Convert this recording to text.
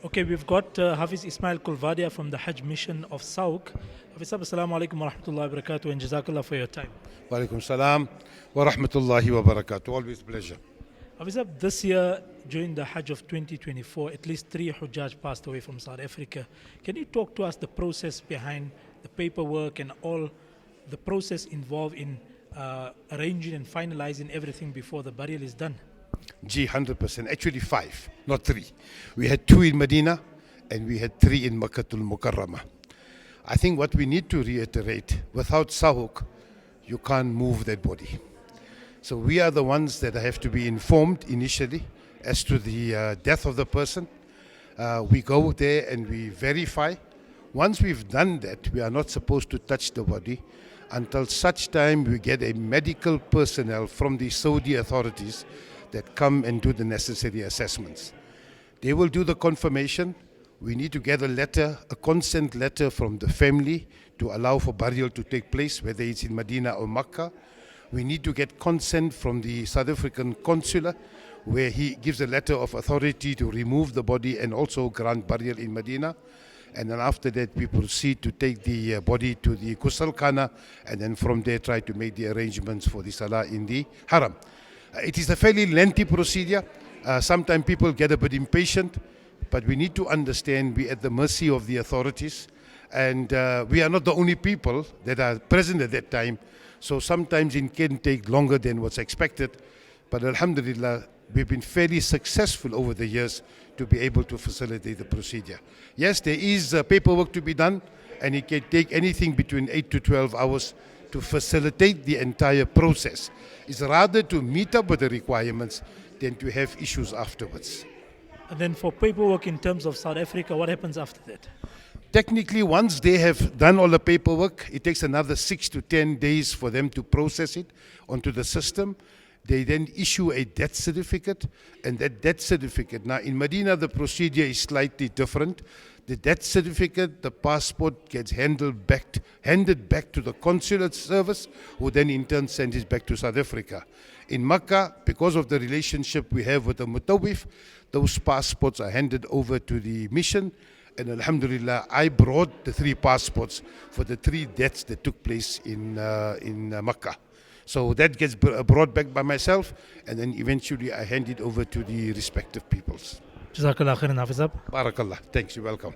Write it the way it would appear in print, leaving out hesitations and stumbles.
Okay, we've got Hafidh Ismail from the Hajj mission of SAHUC. Hafidh, assalamu alaikum wa rahmatullahi wa barakatuh, and jazakallah for your time. Wa alaikum salam wa rahmatullahi wa barakatuh. Always a pleasure. Hafidh, this year during the Hajj of 2024, at least 3 Hujjaj passed away from South Africa. Can you talk to us the process behind the paperwork and all the process involved in arranging and finalizing everything before the burial is done? 100%. Actually 5, not 3. We had 2 in Medina and we had 3 in Makkatul Mukarramah. I think what we need to reiterate, without SAHUC, you can't move that body. So we are the ones that have to be informed initially as to the death of the person. We go there and we verify. Once we've done that, we are not supposed to touch the body until such time we get a medical personnel from the Saudi authorities that come and do the necessary assessments. They will do the confirmation. We need to get a letter, a consent letter from the family to allow for burial to take place, whether it's in Medina or Makkah. We need to get consent from the South African consular, where he gives a letter of authority to remove the body and also grant burial in Medina. And then after that, we proceed to take the body to the Ghusl Khana, and then from there try to make the arrangements for the Salah in the Haram. It is a fairly lengthy procedure. Sometimes people get a bit impatient, but we need to understand we're at the mercy of the authorities, and we are not the only people that are present at that time. So sometimes it can take longer than what's expected, but alhamdulillah, we've been fairly successful over the years to be able to facilitate the procedure. Yes, there is paperwork to be done, and it can take anything between 8 to 12 hours to facilitate the entire process. It's rather to meet up with the requirements than to have issues afterwards. And then for paperwork in terms of South Africa, what happens after that? Technically, once they have done all the paperwork, it takes another 6 to 10 days for them to process it onto the system. They then issue a death certificate, and that death certificate, now in Medina the procedure is slightly different. The death certificate, the passport gets handed back to the consulate service, who then in turn sends it back to South Africa. In Makkah, because of the relationship we have with the Mutawif, those passports are handed over to the mission, and alhamdulillah, I brought the 3 passports for the 3 deaths that took place in Makkah. So that gets brought back by myself, and then eventually I hand it over to the respective peoples. Jazakallah khairan, Hafidh. Barakallah. Thanks. You're welcome.